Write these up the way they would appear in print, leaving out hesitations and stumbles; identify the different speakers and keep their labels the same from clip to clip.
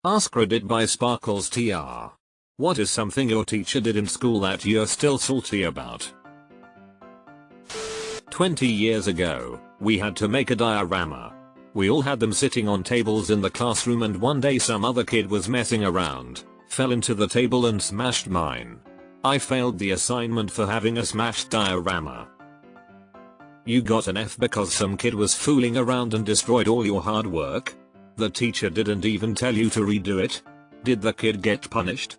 Speaker 1: AskReddit by Sparkles TR. What is something your teacher did in school that you're still salty about? 20 years ago, we had to make a diorama. We all had them sitting on tables in the classroom, and one day some other kid was messing around, fell into the table and smashed mine. I failed the assignment for having a smashed diorama. You got an F because some kid was fooling around and destroyed all your hard work? The teacher didn't even tell you to redo it? Did the kid get punished?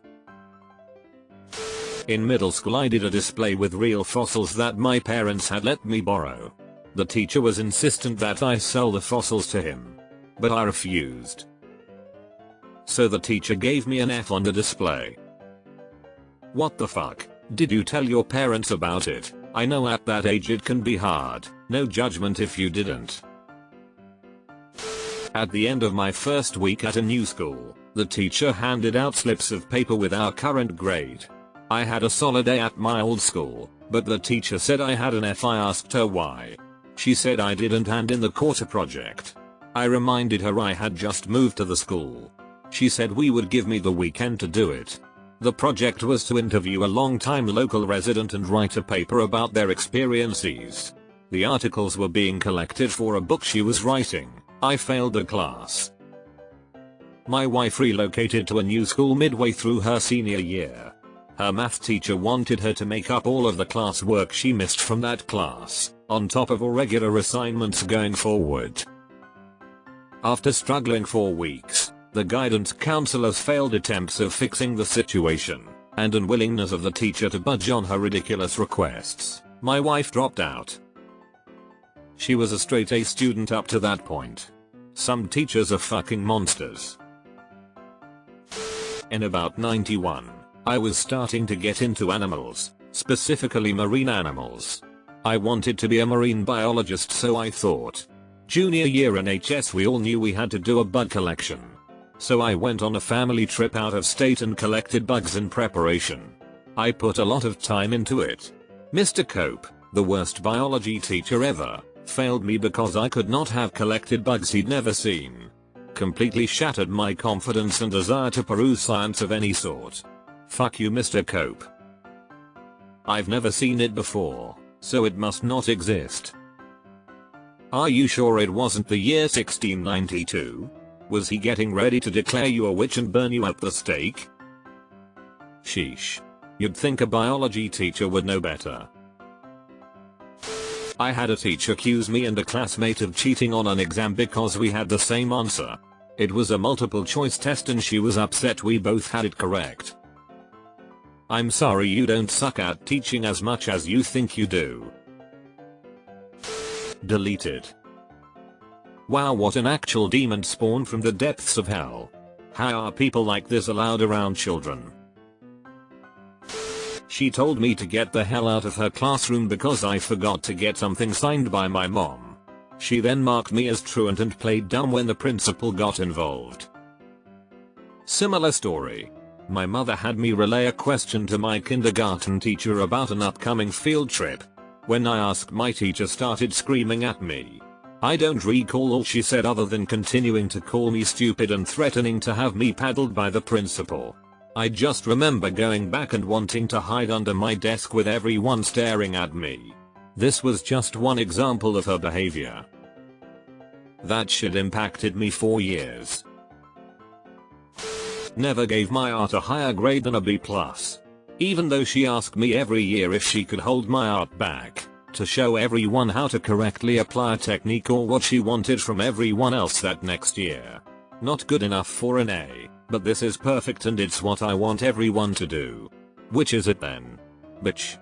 Speaker 1: In middle school I did a display with real fossils that my parents had let me borrow. The teacher was insistent that I sell the fossils to him, but I refused. So the teacher gave me an F on the display. What the fuck? Did you tell your parents about it? I know at that age it can be hard, no judgment if you didn't. At the end of my first week at a new school, the teacher handed out slips of paper with our current grade. I had a solid A at my old school, but the teacher said I had an F. I asked her why. She said I didn't hand in the quarter project. I reminded her I had just moved to the school. She said we would give me the weekend to do it. The project was to interview a long-time local resident and write a paper about their experiences. The articles were being collected for a book she was writing. I failed the class. My wife relocated to a new school midway through her senior year. Her math teacher wanted her to make up all of the class work she missed from that class, on top of all regular assignments going forward. After struggling for weeks, the guidance counselor's failed attempts of fixing the situation, and unwillingness of the teacher to budge on her ridiculous requests, my wife dropped out. She was a straight A student up to that point. Some teachers are fucking monsters. In about 91, I was starting to get into animals, specifically marine animals. I wanted to be a marine biologist, so I thought. Junior year in HS we all knew we had to do a bug collection. So I went on a family trip out of state and collected bugs in preparation. I put a lot of time into it. Mr. Cope, the worst biology teacher ever, failed me because I could not have collected bugs he'd never seen. Completely shattered my confidence and desire to peruse science of any sort. Fuck you, Mr. Cope. I've never seen it before, so it must not exist. Are you sure it wasn't the year 1692? Was he getting ready to declare you a witch and burn you at the stake? Sheesh. You'd think a biology teacher would know better. I had a teacher accuse me and a classmate of cheating on an exam because we had the same answer. It was a multiple choice test and she was upset we both had it correct. I'm sorry you don't suck at teaching as much as you think you do. Deleted. Wow, what an actual demon spawned from the depths of hell. How are people like this allowed around children? She told me to get the hell out of her classroom because I forgot to get something signed by my mom. She then marked me as truant and played dumb when the principal got involved. Similar story. My mother had me relay a question to my kindergarten teacher about an upcoming field trip. When I asked, my teacher started screaming at me. I don't recall all she said other than continuing to call me stupid and threatening to have me paddled by the principal. I just remember going back and wanting to hide under my desk with everyone staring at me. This was just one example of her behavior. That shit impacted me for years. Never gave my art a higher grade than a B+. Even though she asked me every year if she could hold my art back, to show everyone how to correctly apply a technique or what she wanted from everyone else that next year. Not good enough for an A, but this is perfect and it's what I want everyone to do. Which is it then? Bitch.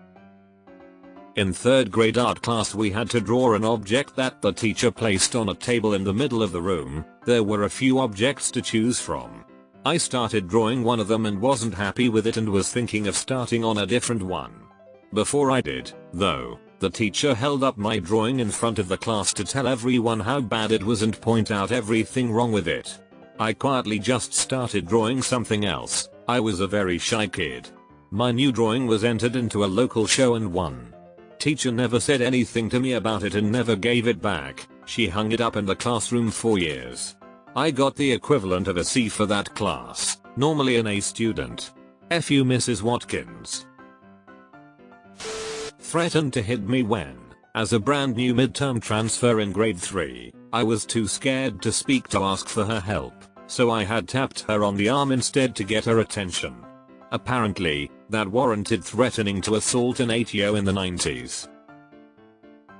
Speaker 1: In 3rd grade art class we had to draw an object that the teacher placed on a table in the middle of the room. There were a few objects to choose from. I started drawing one of them and wasn't happy with it and was thinking of starting on a different one. Before I did, though, the teacher held up my drawing in front of the class to tell everyone how bad it was and point out everything wrong with it. I quietly just started drawing something else. I was a very shy kid. My new drawing was entered into a local show and won. Teacher never said anything to me about it and never gave it back. She hung it up in the classroom for years. I got the equivalent of a C for that class, normally an A student. F you Mrs. Watkins. Threatened to hit me when, as a brand new midterm transfer in grade 3, I was too scared to speak to ask for her help, so I had tapped her on the arm instead to get her attention. Apparently, that warranted threatening to assault an 8-year in the 90s.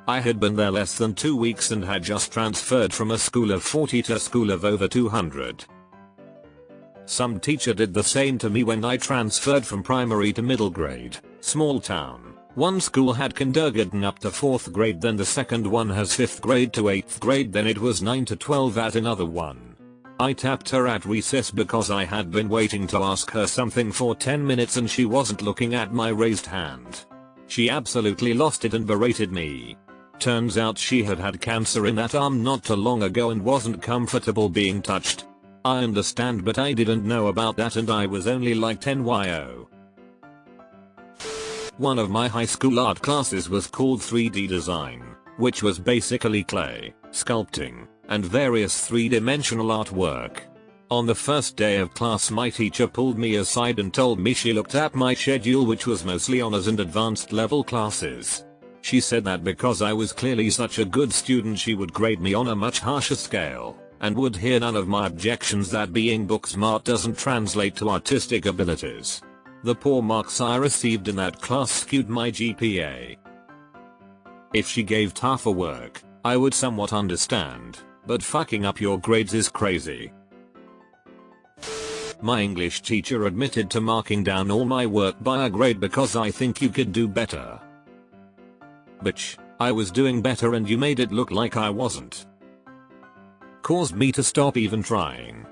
Speaker 1: I had been there less than 2 weeks and had just transferred from a school of 40 to a school of over 200. Some teacher did the same to me when I transferred from primary to middle grade, small town. One school had kindergarten up to 4th grade, then the second one has 5th grade to 8th grade, then it was 9 to 12 at another one. I tapped her at recess because I had been waiting to ask her something for 10 minutes and she wasn't looking at my raised hand. She absolutely lost it and berated me. Turns out she had had cancer in that arm not too long ago and wasn't comfortable being touched. I understand, but I didn't know about that and I was only like 10 yo. One of my high school art classes was called 3D design, which was basically clay, sculpting, and various three-dimensional artwork. On the first day of class, my teacher pulled me aside and told me she looked at my schedule, which was mostly honors and advanced level classes. She said that because I was clearly such a good student she would grade me on a much harsher scale, and would hear none of my objections that being book smart doesn't translate to artistic abilities. The poor marks I received in that class skewed my GPA. If she gave tougher work, I would somewhat understand, but fucking up your grades is crazy. My English teacher admitted to marking down all my work by a grade because I think you could do better. Bitch, I was doing better and you made it look like I wasn't. Caused me to stop even trying.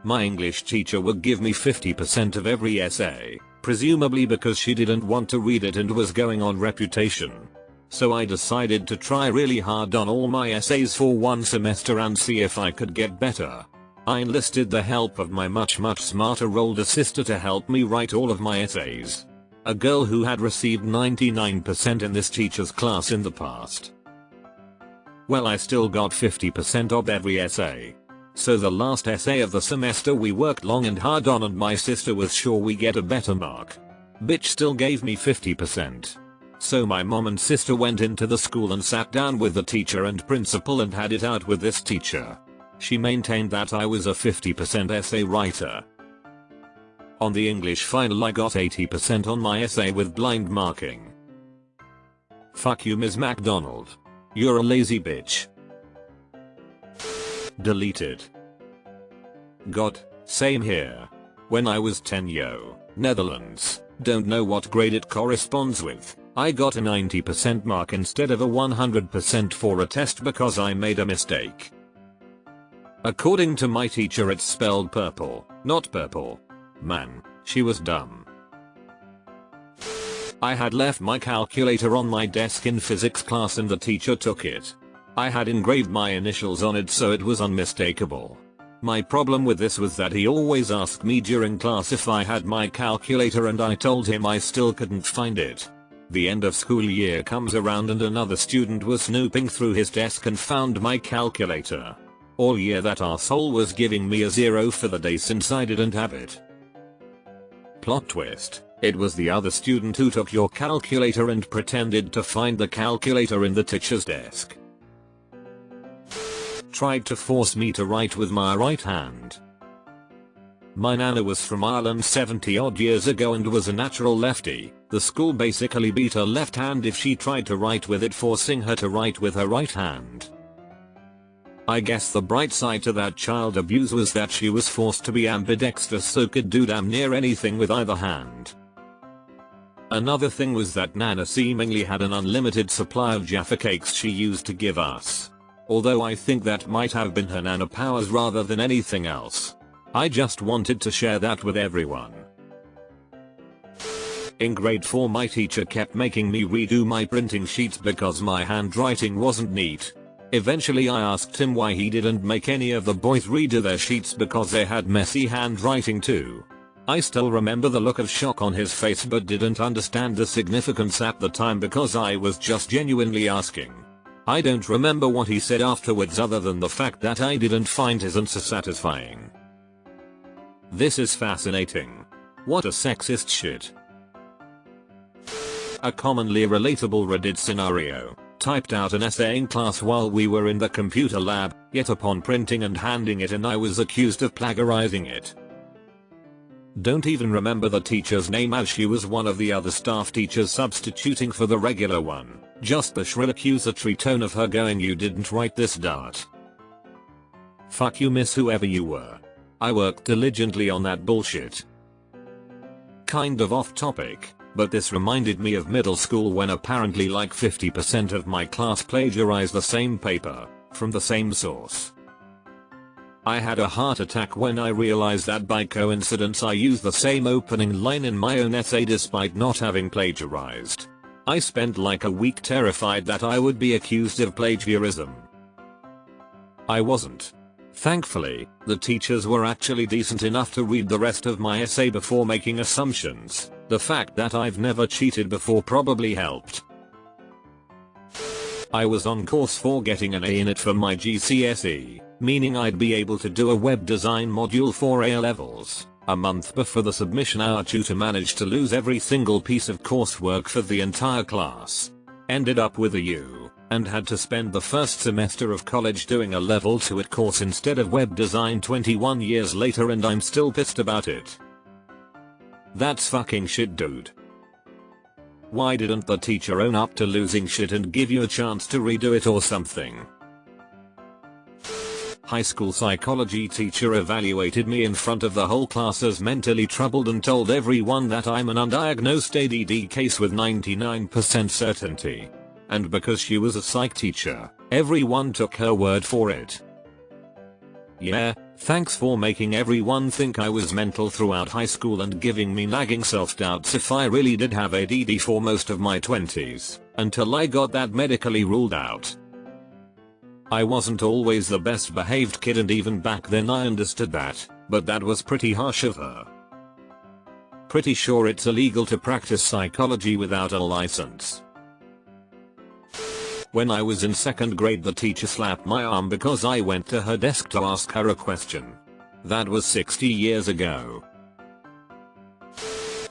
Speaker 1: My English teacher would give me 50% of every essay, presumably because she didn't want to read it and was going on reputation. So I decided to try really hard on all my essays for one semester and see if I could get better. I enlisted the help of my much smarter older sister to help me write all of my essays. A girl who had received 99% in this teacher's class in the past. Well, I still got 50% of every essay. So the last essay of the semester we worked long and hard on and my sister was sure we get a better mark. Bitch still gave me 50%. So my mom and sister went into the school and sat down with the teacher and principal and had it out with this teacher. She maintained that I was a 50% essay writer. On the English final I got 80% on my essay with blind marking. Fuck you, Ms. McDonald. You're a lazy bitch. Deleted. God, same here. When I was 10 yo, Netherlands, don't know what grade it corresponds with. I got a 90% mark instead of a 100% for a test because I made a mistake. According to my teacher it's spelled purple, not purple. Man, she was dumb. I had left my calculator on my desk in physics class and the teacher took it. I had engraved my initials on it so it was unmistakable. My problem with this was that he always asked me during class if I had my calculator and I told him I still couldn't find it. The end of school year comes around and another student was snooping through his desk and found my calculator. All year that arsehole was giving me a 0 for the day since I didn't have it. Plot twist, it was the other student who took your calculator and pretended to find the calculator in the teacher's desk. Tried to force me to write with my right hand. My nana was from Ireland 70 odd years ago and was a natural lefty. The school basically beat her left hand if she tried to write with it, forcing her to write with her right hand. I guess the bright side to that child abuse was that she was forced to be ambidextrous so could do damn near anything with either hand. Another thing was that Nana seemingly had an unlimited supply of Jaffa cakes she used to give us. Although I think that might have been her Nana powers rather than anything else. I just wanted to share that with everyone. In grade 4 my teacher kept making me redo my printing sheets because my handwriting wasn't neat. Eventually I asked him why he didn't make any of the boys redo their sheets because they had messy handwriting too. I still remember the look of shock on his face but didn't understand the significance at the time because I was just genuinely asking. I don't remember what he said afterwards other than the fact that I didn't find his answer satisfying. This is fascinating. What a sexist shit. A commonly relatable Reddit scenario. Typed out an essay in class while we were in the computer lab, yet upon printing and handing it in I was accused of plagiarizing it. Don't even remember the teacher's name as she was one of the other staff teachers substituting for the regular one. Just the shrill accusatory tone of her going, "You didn't write this, dart." Fuck you, miss, whoever you were. I worked diligently on that bullshit. Kind of off topic, but this reminded me of middle school when apparently like 50% of my class plagiarized the same paper, from the same source. I had a heart attack when I realized that by coincidence I used the same opening line in my own essay despite not having plagiarized. I spent like a week terrified that I would be accused of plagiarism. I wasn't. Thankfully, the teachers were actually decent enough to read the rest of my essay before making assumptions. The fact that I've never cheated before probably helped. I was on course for getting an A in it for my GCSE, meaning I'd be able to do a web design module for A levels. A month before the submission, our tutor managed to lose every single piece of coursework for the entire class. Ended up with a U, and had to spend the first semester of college doing a level 2 it course instead of web design 21 years later, and I'm still pissed about it. That's fucking shit, dude. Why didn't the teacher own up to losing shit and give you a chance to redo it or something? High school psychology teacher evaluated me in front of the whole class as mentally troubled and told everyone that I'm an undiagnosed ADD case with 99% certainty. And because she was a psych teacher, everyone took her word for it. Yeah, thanks for making everyone think I was mental throughout high school and giving me nagging self-doubts if I really did have ADD for most of my 20s, until I got that medically ruled out. I wasn't always the best behaved kid, and even back then I understood that, but that was pretty harsh of her. Pretty sure it's illegal to practice psychology without a license. When I was in 2nd grade, the teacher slapped my arm because I went to her desk to ask her a question. That was 60 years ago.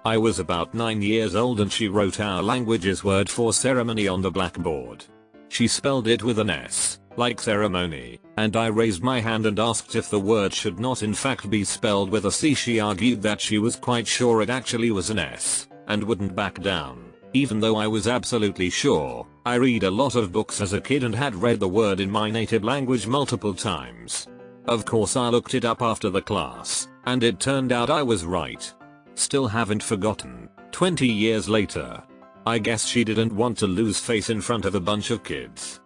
Speaker 1: I was about 9 years old and she wrote our language's word for ceremony on the blackboard. She spelled it with an S, like ceremony, and I raised my hand and asked if the word should not in fact be spelled with a C. She argued that she was quite sure it actually was an S, and wouldn't back down, even though I was absolutely sure. I read a lot of books as a kid and had read the word in my native language multiple times. Of course I looked it up after the class, and it turned out I was right. Still haven't forgotten, 20 years later. I guess she didn't want to lose face in front of a bunch of kids.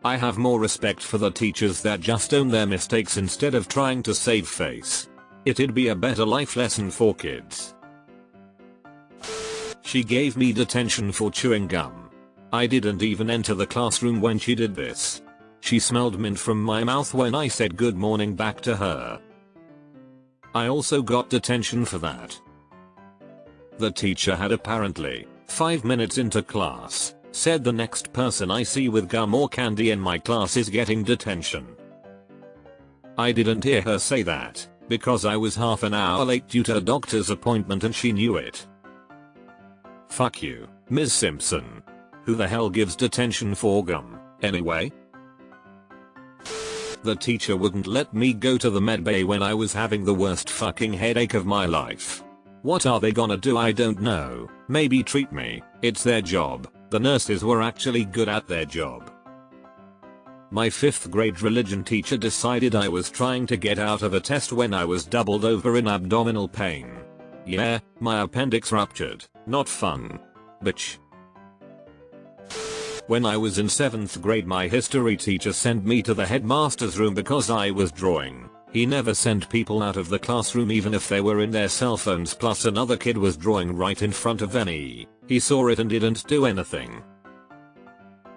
Speaker 1: I have more respect for the teachers that just own their mistakes instead of trying to save face. It'd be a better life lesson for kids. She gave me detention for chewing gum. I didn't even enter the classroom when she did this. She smelled mint from my mouth when I said good morning back to her. I also got detention for that. The teacher had apparently, 5 minutes into class, said the next person I see with gum or candy in my class is getting detention. I didn't hear her say that, because I was half an hour late due to a doctor's appointment and she knew it. Fuck you, Ms. Simpson. Who the hell gives detention for gum, anyway? The teacher wouldn't let me go to the med bay when I was having the worst fucking headache of my life. What are they gonna do? I don't know. Maybe treat me. It's their job. The nurses were actually good at their job. My 5th grade religion teacher decided I was trying to get out of a test when I was doubled over in abdominal pain. Yeah, my appendix ruptured. Not fun. Bitch. When I was in 7th grade, my history teacher sent me to the headmaster's room because I was drawing. He never sent people out of the classroom even if they were in their cell phones, plus another kid was drawing right in front of me. He saw it and didn't do anything.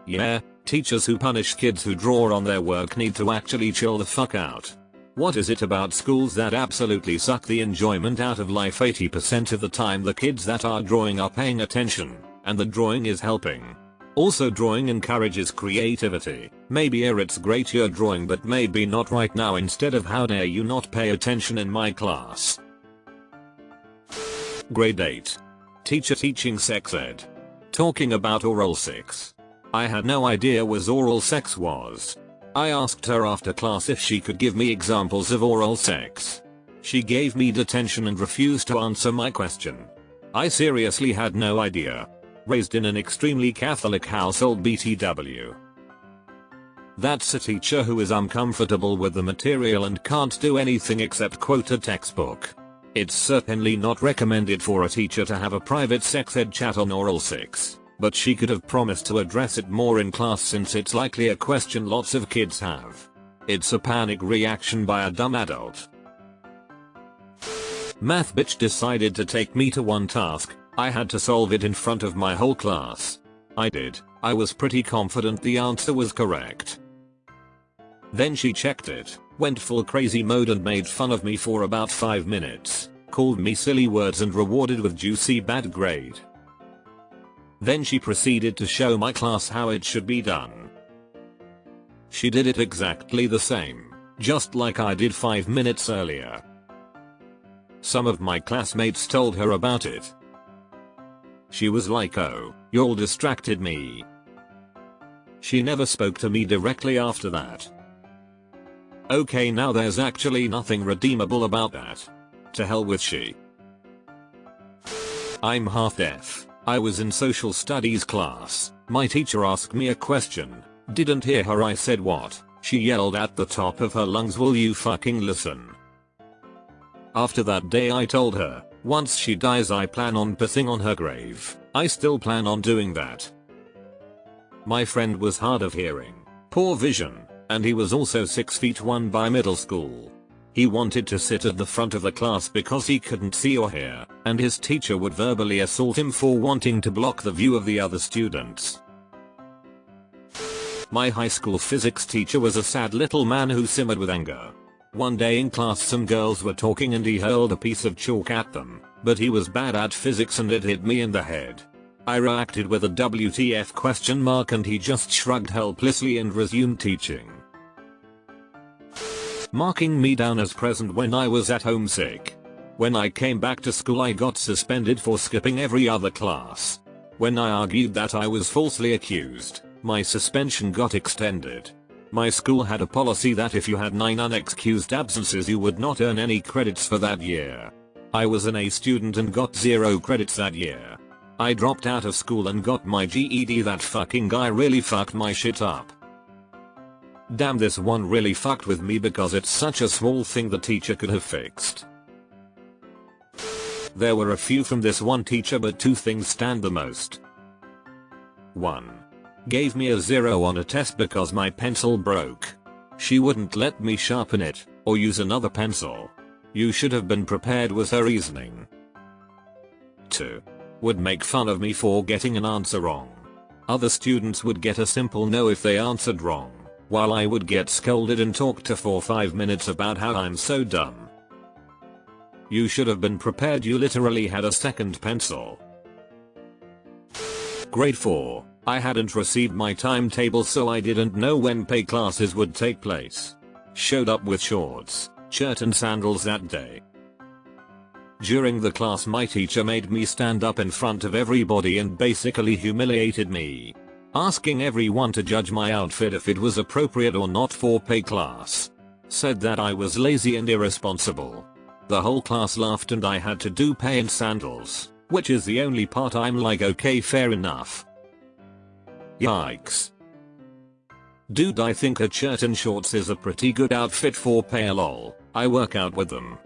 Speaker 1: Yeah, teachers who punish kids who draw on their work need to actually chill the fuck out. What is it about schools that absolutely suck the enjoyment out of life? 80% of the time the kids that are drawing are paying attention, and the drawing is helping. Also, drawing encourages creativity. Maybe it's great you're drawing, but maybe not right now. Instead of how dare you not pay attention in my class. Grade 8. Teacher teaching sex ed. Talking about oral sex. I had no idea what oral sex was. I asked her after class if she could give me examples of oral sex. She gave me detention and refused to answer my question. I seriously had no idea. Raised in an extremely Catholic household BTW. That's a teacher who is uncomfortable with the material and can't do anything except quote a textbook. It's certainly not recommended for a teacher to have a private sex ed chat on oral sex, but she could have promised to address it more in class since it's likely a question lots of kids have. It's a panic reaction by a dumb adult. Math bitch decided to take me to one task. I had to solve it in front of my whole class. I did. I was pretty confident the answer was correct. Then she checked it, went full crazy mode and made fun of me for about 5 minutes, called me silly words and rewarded with juicy bad grade. Then she proceeded to show my class how it should be done. She did it exactly the same, just like I did 5 minutes earlier. Some of my classmates told her about it. She was like, "Oh, y'all distracted me." She never spoke to me directly after that. Okay, now there's actually nothing redeemable about that. To hell with she. I'm half deaf. I was in social studies class. My teacher asked me a question. Didn't hear her. I said what? She yelled at the top of her lungs, "Will you fucking listen?" After that day I told her, once she dies I plan on pissing on her grave. I still plan on doing that. My friend was hard of hearing, poor vision, and he was also 6'1" by middle school. He wanted to sit at the front of the class because he couldn't see or hear, and his teacher would verbally assault him for wanting to block the view of the other students. My high school physics teacher was a sad little man who simmered with anger. One day in class some girls were talking and he hurled a piece of chalk at them, but he was bad at physics and it hit me in the head. I reacted with a WTF question mark and he just shrugged helplessly and resumed teaching. Marking me down as present when I was at home sick. When I came back to school I got suspended for skipping every other class. When I argued that I was falsely accused, my suspension got extended. My school had a policy that if you had 9 unexcused absences you would not earn any credits for that year. I was an A student and got 0 credits that year. I dropped out of school and got my GED. That fucking guy really fucked my shit up. Damn, this one really fucked with me because it's such a small thing the teacher could have fixed. There were a few from this one teacher, but 2 things stand the most. 1. Gave me a 0 on a test because my pencil broke. She wouldn't let me sharpen it, or use another pencil. You should have been prepared was her reasoning. 2. Would make fun of me for getting an answer wrong. Other students would get a simple no if they answered wrong, while I would get scolded and talked to for 5 minutes about how I'm so dumb. You should have been prepared. You literally had a second pencil. Grade 4. I hadn't received my timetable so I didn't know when PE classes would take place. Showed up with shorts, shirt and sandals that day. During the class my teacher made me stand up in front of everybody and basically humiliated me, asking everyone to judge my outfit if it was appropriate or not for PE class. Said that I was lazy and irresponsible. The whole class laughed and I had to do PE in sandals, which is the only part I'm like, okay, fair enough. Yikes. Dude, I think a shirt and shorts is a pretty good outfit for PE, lol. I work out with them.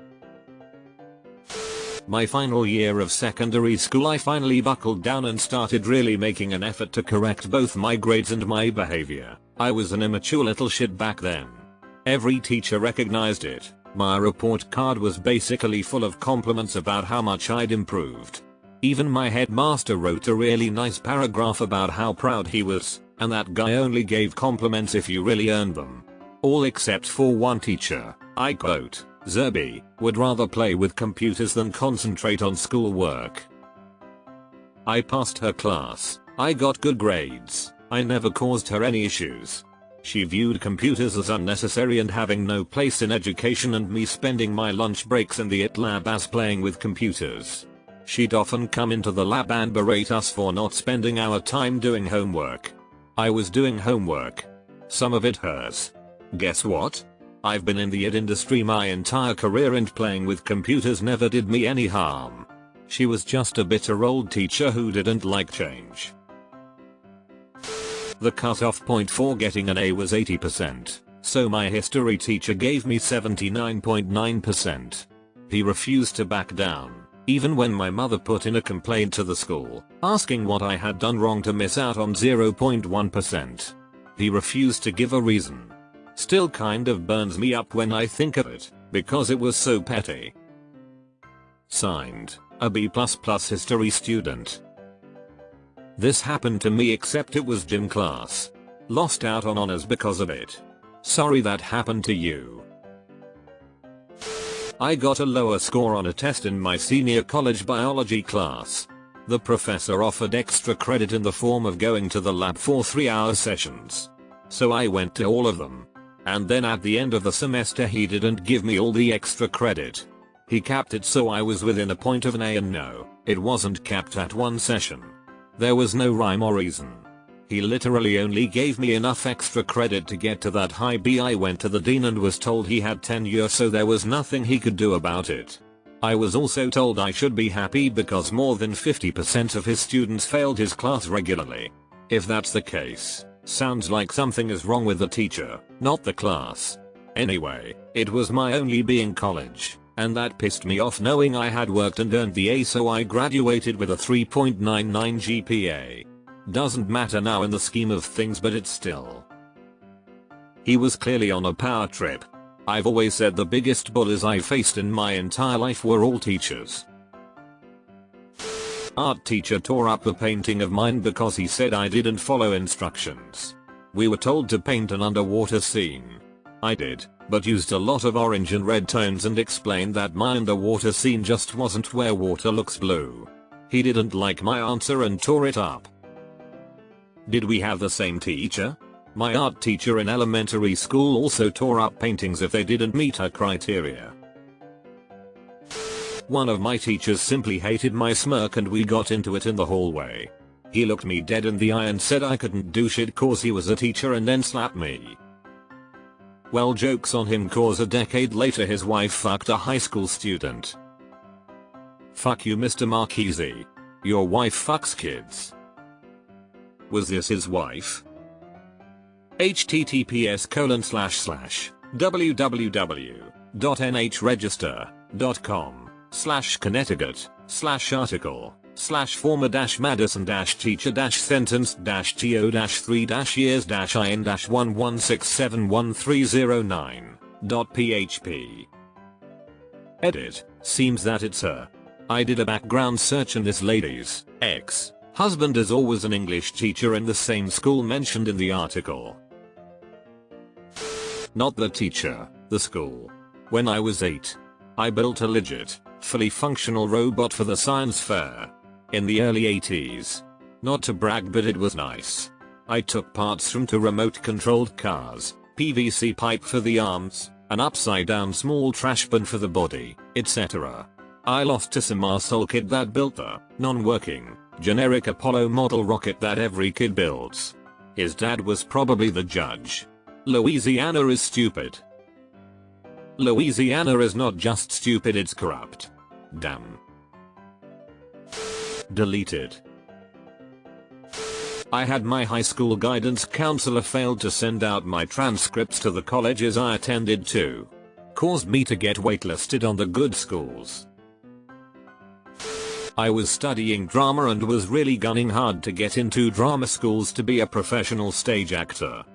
Speaker 1: My final year of secondary school I finally buckled down and started really making an effort to correct both my grades and my behavior. I was an immature little shit back then. Every teacher recognized it. My report card was basically full of compliments about how much I'd improved. Even my headmaster wrote a really nice paragraph about how proud he was, and that guy only gave compliments if you really earned them. All except for one teacher. I quote, "Zerby would rather play with computers than concentrate on schoolwork." I passed her class. I got good grades. I never caused her any issues. She viewed computers as unnecessary and having no place in education, and me spending my lunch breaks in the IT lab as playing with computers. She'd often come into the lab and berate us for not spending our time doing homework. I was doing homework. Some of it hers. Guess what? I've been in the IT industry my entire career and playing with computers never did me any harm. She was just a bitter old teacher who didn't like change. The cutoff point for getting an A was 80%, so my history teacher gave me 79.9%. He refused to back down, even when my mother put in a complaint to the school, asking what I had done wrong to miss out on 0.1%. He refused to give a reason. Still kind of burns me up when I think of it, because it was so petty. Signed, a B++ history student. This happened to me, except it was gym class. Lost out on honors because of it. Sorry that happened to you. I got a lower score on a test in my senior college biology class. The professor offered extra credit in the form of going to the lab for 3-hour sessions. So I went to all of them. And then at the end of the semester he didn't give me all the extra credit. He capped it so I was within a point of an A, and no, it wasn't capped at one session. There was no rhyme or reason. He literally only gave me enough extra credit to get to that high B. I went to the dean and was told he had tenure, so there was nothing he could do about it. I was also told I should be happy because more than 50% of his students failed his class regularly. If that's the case, sounds like something is wrong with the teacher, not the class. Anyway, it was my only B in college. And that pissed me off, knowing I had worked and earned the A, so I graduated with a 3.99 GPA. Doesn't matter now in the scheme of things, but it's still. He was clearly on a power trip. I've always said the biggest bullies I faced in my entire life were all teachers. Art teacher tore up a painting of mine because he said I didn't follow instructions. We were told to paint an underwater scene. I did, but used a lot of orange and red tones and explained that my underwater scene just wasn't where water looks blue. He didn't like my answer and tore it up. Did we have the same teacher? My art teacher in elementary school also tore up paintings if they didn't meet her criteria. One of my teachers simply hated my smirk and we got into it in the hallway. He looked me dead in the eye and said I couldn't do shit cause he was a teacher and then slapped me. Well, joke's on him cause a decade later his wife fucked a high school student. Fuck you, Mr. Marchese. Your wife fucks kids. Was this his wife? https://www.nhregister.com/connecticut/article/teacher-sentence-to-dash3-years-in-1171309.php. Edit. Seems that it's her. I did a background search and this lady's ex-husband is always an English teacher in the same school mentioned in the article. Not the teacher, the school. When I was 8, I built a legit, fully functional robot for the science fair. In the early 80s. Not to brag, but it was nice. I took parts from 2 remote-controlled cars, PVC pipe for the arms, an upside-down small trash bin for the body, etc. I lost to some arsehole kid that built the non-working, generic Apollo model rocket that every kid builds. His dad was probably the judge. Louisiana is stupid. Louisiana is not just stupid, it's corrupt. Damn. Deleted. I had my high school guidance counselor failed to send out my transcripts to the colleges I attended to. Caused me to get waitlisted on the good schools. I was studying drama and was really gunning hard to get into drama schools to be a professional stage actor.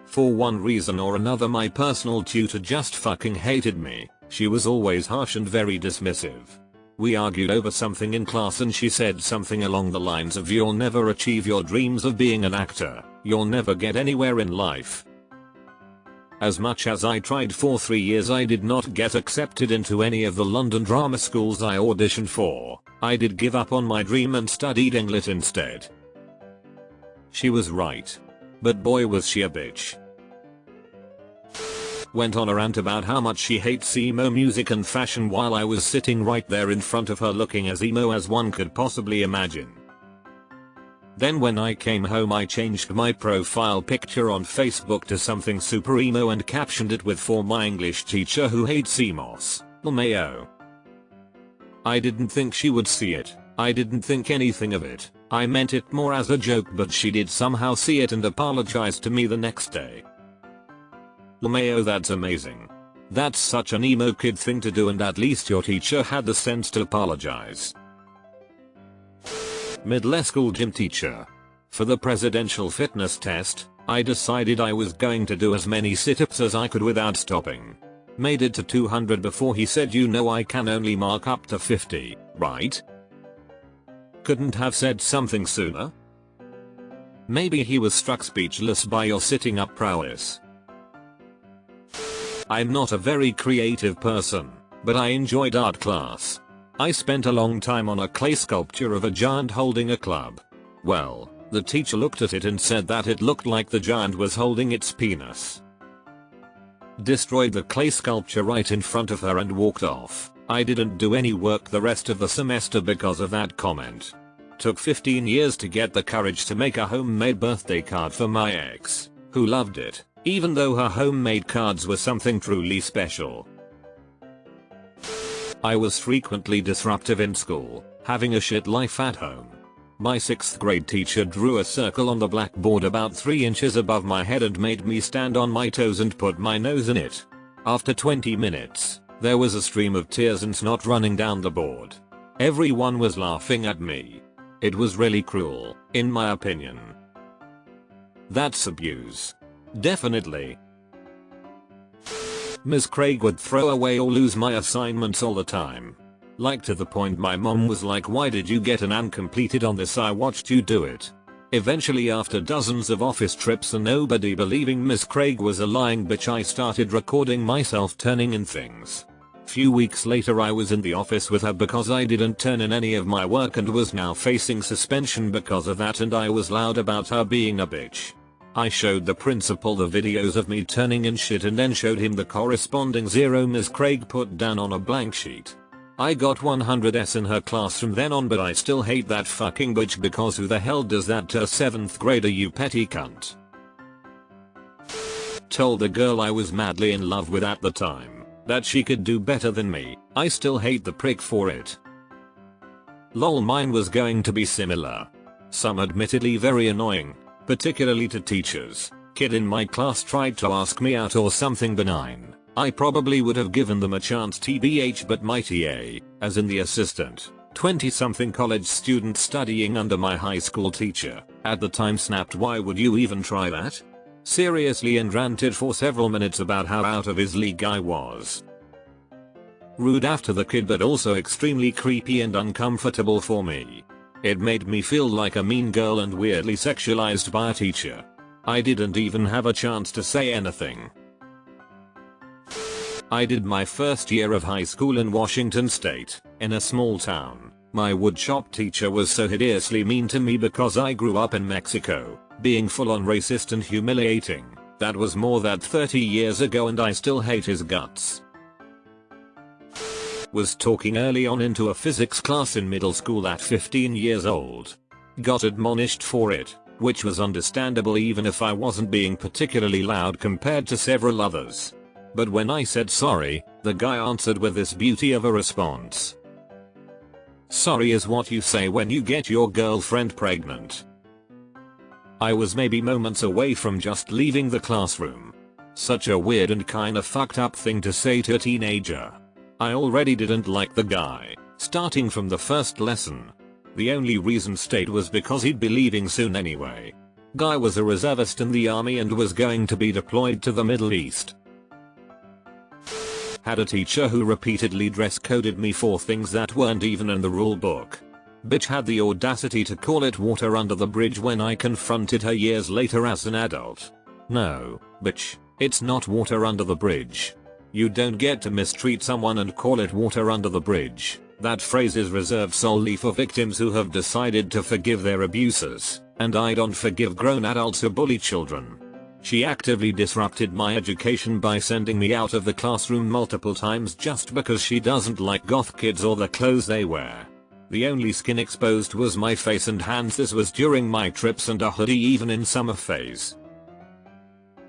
Speaker 1: For one reason or another my personal tutor just fucking hated me. She was always harsh and very dismissive. We argued over something in class and she said something along the lines of, "You'll never achieve your dreams of being an actor. You'll never get anywhere in life." As much as I tried for 3 years, I did not get accepted into any of the London drama schools I auditioned for. I did give up on my dream and studied English instead. She was right. But boy was she a bitch. Went on a rant about how much she hates emo music and fashion while I was sitting right there in front of her looking as emo as one could possibly imagine. Then when I came home, I changed my profile picture on Facebook to something super emo and captioned it with "For my English teacher who hates emos, LMAO." I didn't think she would see it. I didn't think anything of it. I meant it more as a joke, but she did somehow see it and apologized to me the next day. LMAO, that's amazing. That's such an emo kid thing to do, and at least your teacher had the sense to apologize. Middle school gym teacher. For the presidential fitness test, I decided I was going to do as many sit-ups as I could without stopping. Made it to 200 before he said, "You know I can only mark up to 50, right?" Couldn't have said something sooner? Maybe he was struck speechless by your sitting up prowess. I'm not a very creative person, but I enjoyed art class. I spent a long time on a clay sculpture of a giant holding a club. Well, the teacher looked at it and said that it looked like the giant was holding its penis. Destroyed the clay sculpture right in front of her and walked off. I didn't do any work the rest of the semester because of that comment. Took 15 years to get the courage to make a homemade birthday card for my ex, who loved it, even though her homemade cards were something truly special. I was frequently disruptive in school, having a shit life at home. My 6th grade teacher drew a circle on the blackboard about 3 inches above my head and made me stand on my toes and put my nose in it. After 20 minutes, there was a stream of tears and snot running down the board. Everyone was laughing at me. It was really cruel, in my opinion. That's abuse. Definitely. Ms. Craig would throw away or lose my assignments all the time. Like to the point my mom was like, "Why did you get an uncompleted on this? I watched you do it." Eventually, after dozens of office trips and nobody believing Ms. Craig was a lying bitch, I started recording myself turning in things. Few weeks later, I was in the office with her because I didn't turn in any of my work and was now facing suspension because of that, and I was loud about her being a bitch. I showed the principal the videos of me turning in shit and then showed him the corresponding 0 Ms. Craig put down on a blank sheet. I got 100s in her class from then on, but I still hate that fucking bitch because who the hell does that to a 7th grader, you petty cunt? Told the girl I was madly in love with at the time that she could do better than me. I still hate the prick for it. Lol, mine was going to be similar. Some admittedly very annoying, particularly to teachers. Kid in my class tried to ask me out or something benign. I probably would have given them a chance tbh, but my TA, as in the assistant, 20-something college student studying under my high school teacher, at the time snapped, "Why would you even try that?" Seriously, and ranted for several minutes about how out of his league I was. Rude after the kid, but also extremely creepy and uncomfortable for me. It made me feel like a mean girl and weirdly sexualized by a teacher. I didn't even have a chance to say anything. I did my first year of high school in Washington State, in a small town. My woodshop teacher was so hideously mean to me because I grew up in Mexico, being full on racist and humiliating. That was more than 30 years ago and I still hate his guts. Was talking early on into a physics class in middle school at 15 years old. Got admonished for it, which was understandable even if I wasn't being particularly loud compared to several others. But when I said sorry, the guy answered with this beauty of a response. "Sorry is what you say when you get your girlfriend pregnant." I was maybe moments away from just leaving the classroom. Such a weird and kinda fucked up thing to say to a teenager. I already didn't like the guy, starting from the first lesson. The only reason stayed was because he'd be leaving soon anyway. Guy was a reservist in the army and was going to be deployed to the Middle East. Had a teacher who repeatedly dress coded me for things that weren't even in the rule book. Bitch had the audacity to call it water under the bridge when I confronted her years later as an adult. No, bitch, It's not water under the bridge. You don't get to mistreat someone and call it water under the bridge. That phrase is reserved solely for victims who have decided to forgive their abusers, and I don't forgive grown adults who bully children. She actively disrupted my education by sending me out of the classroom multiple times just because she doesn't like goth kids or the clothes they wear. The only skin exposed was my face and hands. This was during my trips and a hoodie even in summer phase.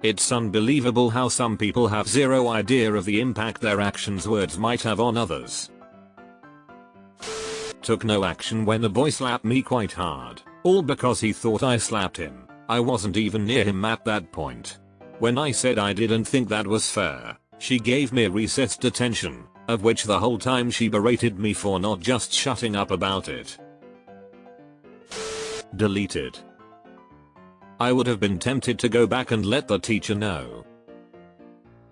Speaker 1: It's unbelievable how some people have zero idea of the impact their actions' words might have on others. Took no action when a boy slapped me quite hard, all because he thought I slapped him. I wasn't even near him at that point. When I said I didn't think that was fair, she gave me recess detention, of which the whole time she berated me for not just shutting up about it. Deleted. I would have been tempted to go back and let the teacher know.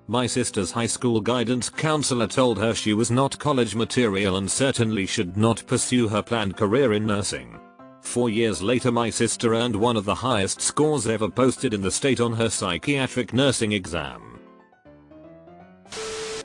Speaker 1: My sister's high school guidance counselor told her she was not college material and certainly should not pursue her planned career in nursing. 4 years later, my sister earned one of the highest scores ever posted in the state on her psychiatric nursing exam.